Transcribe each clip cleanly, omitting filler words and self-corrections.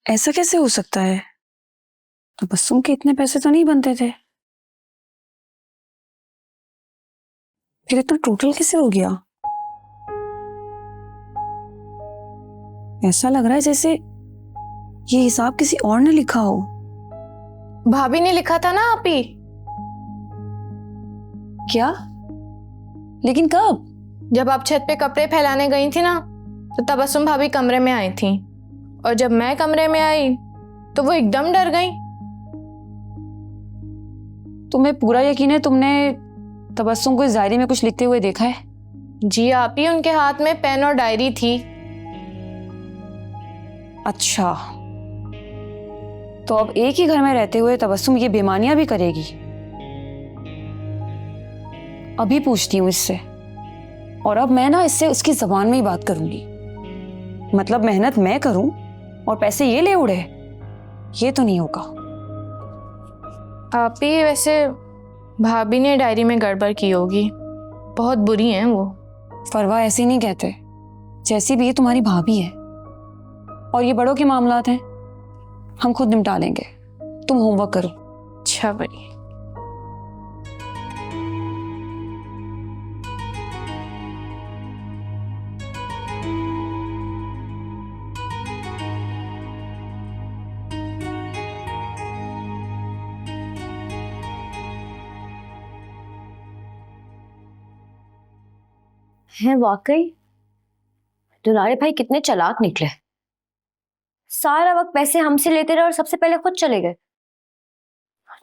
ऐसा कैसे हो सकता है? तबस्सुम के इतने पैसे तो नहीं बनते थे, फिर इतना टोटल कैसे हो गया? ऐसा लग रहा है जैसे ये हिसाब किसी और ने लिखा हो। भाभी ने लिखा था ना आप ही। क्या? लेकिन कब? जब आप छत पे कपड़े फैलाने गई थी ना, तो तबस्सुम भाभी कमरे में आई थी, और जब मैं कमरे में आई तो वो एकदम डर गई। तुम्हें पूरा यकीन है तुमने तबस्सुम को इस डायरी में कुछ लिखते हुए देखा है? जी आप ही, उनके हाथ में पेन और डायरी थी। अच्छा, तो अब एक ही घर में रहते हुए तबस्सुम ये बेईमानियां भी करेगी? अभी पूछती हूँ इससे, और अब मैं ना इससे उसकी जबान में ही बात करूंगी। मतलब मेहनत मैं करूं और पैसे ये ले उड़े, ये तो नहीं होगा। आप ही, वैसे भाभी ने डायरी में गड़बड़ की होगी, बहुत बुरी हैं वो। फरवा ऐसे नहीं कहते, जैसी भी ये तुम्हारी भाभी है, और ये बड़ों के मामलात हैं, हम खुद निपटा लेंगे। तुम होमवर्क करो। अच्छा भाई। हैं वाकई दुलारे भाई कितने चालाक निकले। सारा वक्त पैसे हमसे लेते रहे और सबसे पहले खुद चले गए।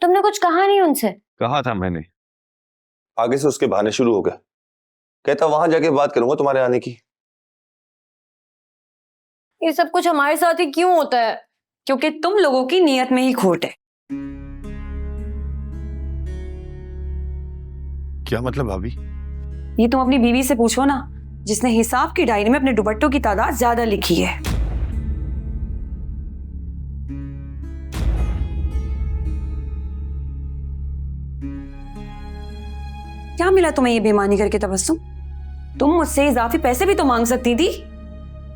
तुमने कुछ कहा नहीं उनसे? कहा था मैंने। आगे से उसके बहाने शुरू हो गए। कहता वहां जाके बात करूंगा तुम्हारे आने की। ये सब कुछ हमारे साथ ही क्यों होता है? क्योंकि तुम लोगों की नीयत में ही खोट है। क्या मतलब भाभी? ये तुम अपनी बीवी से पूछो ना, जिसने हिसाब की डायरी में अपने दुपट्टों की तादाद ज्यादा लिखी है। क्या मिला तुम्हें ये बेईमानी करके तबस्सुम? तुम मुझसे इजाफी पैसे भी तो मांग सकती थी।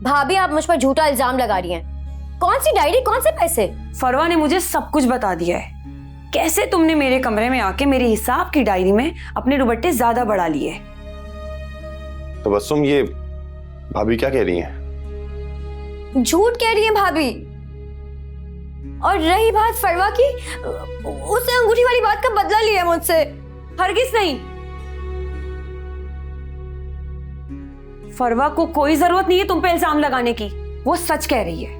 भाभी आप मुझ पर झूठा इल्जाम लगा रही हैं। कौन सी डायरी, कौन से पैसे? फरवा ने मुझे सब कुछ बता दिया है। कैसे तुमने मेरे कमरे में आके मेरे हिसाब की डायरी में अपने दुपट्टे ज्यादा बढ़ा लिए। तबस्सुम, ये भाभी क्या कह रही हैं? झूठ कह रही है भाभी। और रही बात फरवा की, उसने अंगूठी वाली बात का बदला लिया मुझसे। हरगिज नहीं। फरवा को कोई जरूरत नहीं है तुम पे इल्जाम लगाने की, वो सच कह रही है।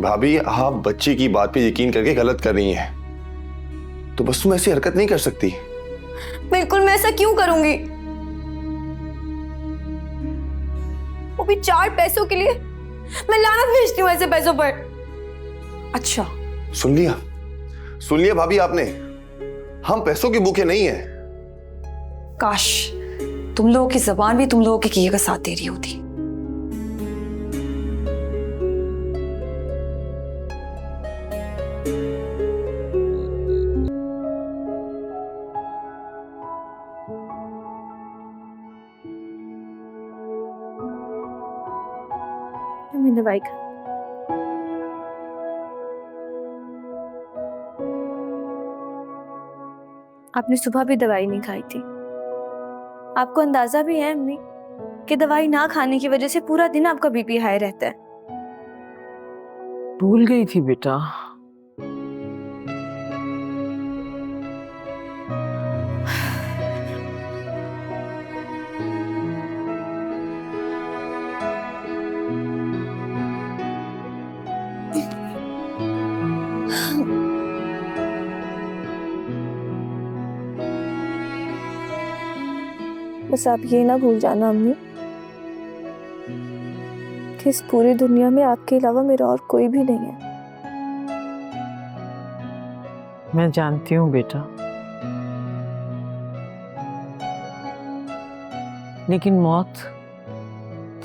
भाभी, आप बच्ची की बात पे यकीन करके गलत कर रही हैं। तो बस तुम ऐसी हरकत नहीं कर सकती। बिल्कुल, मैं ऐसा क्यों करूंगी? वो भी 4 पैसों के लिए। मैं लानत भेजती हूँ ऐसे पैसों पर। अच्छा, सुन लिया भाभी आपने। हम पैसों के भूखे नहीं हैं। काश तुम लोगों की जबान भी तुम लोगों के किए का साथ दे रही होती। दवाई खा। आपने सुबह भी दवाई नहीं खाई थी। आपको अंदाजा भी है अम्मी कि दवाई ना खाने की वजह से पूरा दिन आपका बीपी हाई रहता है। भूल गई थी बेटा। बस आप ये ना भूल जाना अम्मी कि इस पूरी दुनिया में आपके अलावा मेरा और कोई भी नहीं है। मैं जानती हूँ बेटा, लेकिन मौत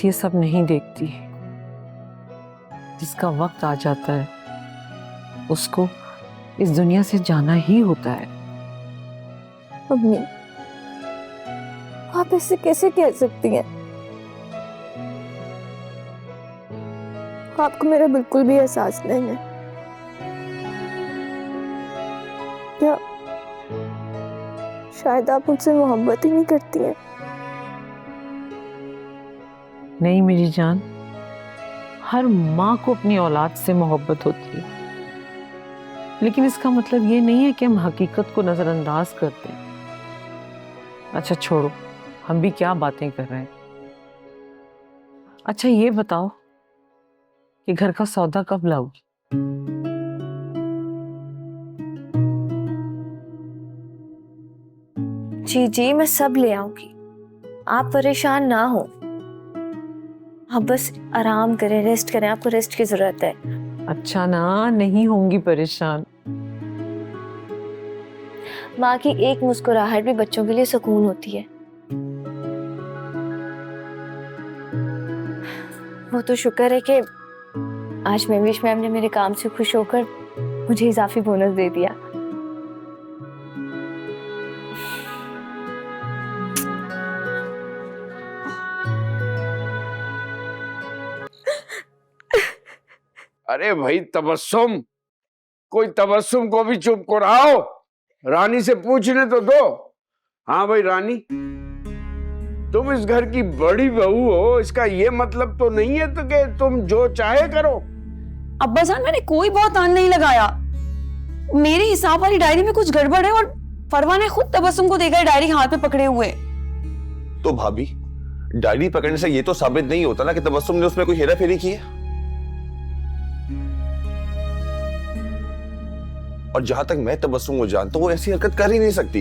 ये सब नहीं देखती। जिसका वक्त आ जाता है उसको इस दुनिया से जाना ही होता है। अम्मी, आप ऐसे कैसे कह सकती हैं? आपको मेरा बिल्कुल भी एहसास नहीं है या शायद आप मुझसे मोहब्बत ही नहीं करती हैं। नहीं मेरी जान, हर माँ को अपनी औलाद से मोहब्बत होती है, लेकिन इसका मतलब ये नहीं है कि हम हकीकत को नजरअंदाज करते हैं। अच्छा छोड़ो, हम भी क्या बातें कर रहे हैं। अच्छा ये बताओ कि घर का सौदा कब लाओगी? जी जी, मैं सब ले आऊंगी, आप परेशान ना हो। आप बस आराम करें, रेस्ट करें, आपको रेस्ट की जरूरत है। अच्छा ना, नहीं होंगी परेशान। माँ की एक मुस्कुराहट भी बच्चों के लिए सुकून होती है। वो तो शुक्र है कि आज महविश मैम ने मेरे काम से खुश होकर मुझे इजाफी बोनस दे दिया। अरे भाई तबस्सुम, कोई तबस्सुम को भी चुप कराओ, रानी से पूछने तो दो। हाँ भाई रानी, तुम इस घर की बड़ी बहू हो, इसका ये मतलब तो नहीं है तो कि तुम जो चाहे करो। अब्बा जान, मैंने कोई बहुत आन नहीं लगाया। मेरे हिसाब वाली डायरी में कुछ गड़बड़ है और फरवा ने खुद तबस्सुम को देखा है डायरी हाथ में पकड़े हुए। तो भाभी, डायरी पकड़ने से ये तो साबित नहीं होता ना कि तबस्सुम ने उसमें कोई हेरा फेरी की है। और जहां तक मैं तबस्सुम को जानता हूं, वो ऐसी हरकत कर ही नहीं सकती।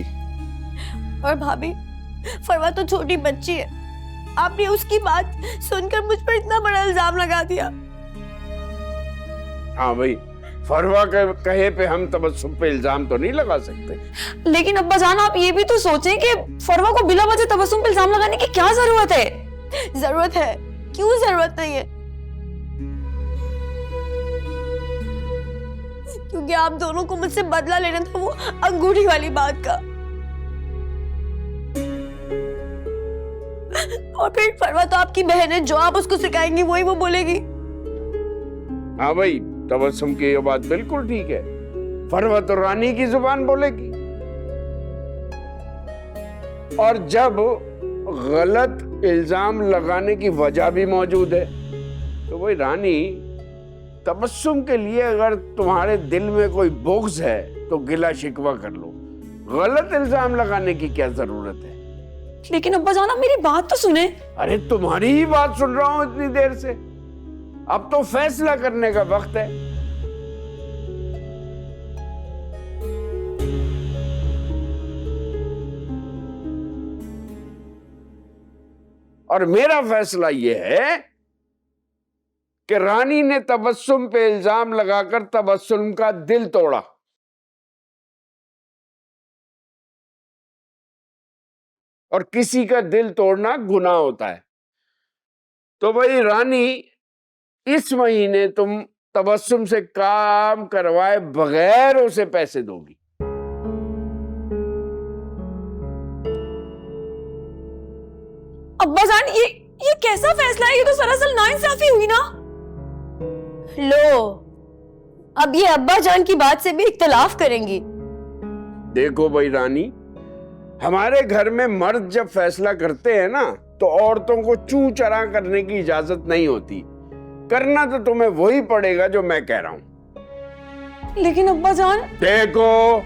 और भाभी, फरवा तो छोटी बच्ची है, आपने उसकी बात सुनकर मुझ पर इतना बड़ा इल्जाम लगा दिया। हाँ भाई, फरवा कहे पे हम तबस्सुम पे इल्जाम तो नहीं लगा सकते। लेकिन अब्बा जान, आप ये भी तो सोचें कि फरवा को बिला वजह तबस्सुम पे इल्जाम लगाने की क्या जरूरत है। जरूरत है? क्यों जरूरत नहीं है? क्योंकि आप दोनों को मुझसे बदला लेना था वो अंगूठी वाली बात का। और फिर फरवा तो आपकी बहन है, जो आप उसको सिखाएंगी वही वो बोलेगी। हाँ भाई, तबस्सुम की ये बात बिल्कुल ठीक है, फरवा तो रानी की जुबान बोलेगी। और जब गलत इल्जाम लगाने की वजह भी मौजूद है, तो भाई रानी, तबस्सुम के लिए अगर तुम्हारे दिल में कोई बुग़्ज़ है तो गिला शिकवा कर लो, गलत इल्जाम लगाने की क्या जरूरत है। लेकिन अब्बा जान, आप मेरी बात तो सुने। अरे तुम्हारी ही बात सुन रहा हूं इतनी देर से, अब तो फैसला करने का वक्त है। और मेरा फैसला यह है कि रानी ने तबस्सुम पे इल्जाम लगाकर तबस्सुम का दिल तोड़ा। और किसी का दिल तोड़ना गुनाह होता है। तो भाई रानी, इस महीने तुम तबस्सुम से काम करवाए बगैर उसे पैसे दोगी। अब्बा जान, ये कैसा फैसला है? ये तो सरासर नाइंसाफी हुई ना। लो, अब ये अब्बा जान की बात से भी इख्तिलाफ करेंगी। देखो भाई रानी, हमारे घर में मर्द जब फैसला करते हैं ना, तो औरतों को चू चरा करने की इजाजत नहीं होती। करना तो तुम्हें वही पड़ेगा जो मैं कह रहा हूं। लेकिन अब्बा जान, देखो,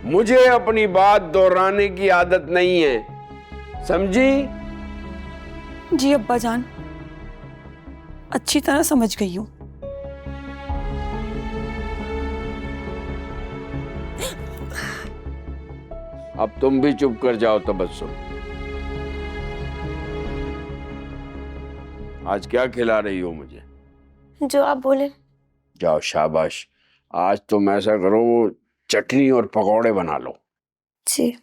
मुझे अपनी बात दोहराने की आदत नहीं है, समझी? जी अब्बा जान, अच्छी तरह समझ गई हूँ। अब तुम भी चुप कर जाओ तबस्सुम। आज क्या खिला रही हो मुझे? जो आप बोले। जाओ, शाबाश। आज तुम ऐसा करो, वो चटनी और पकौड़े बना लो। जी।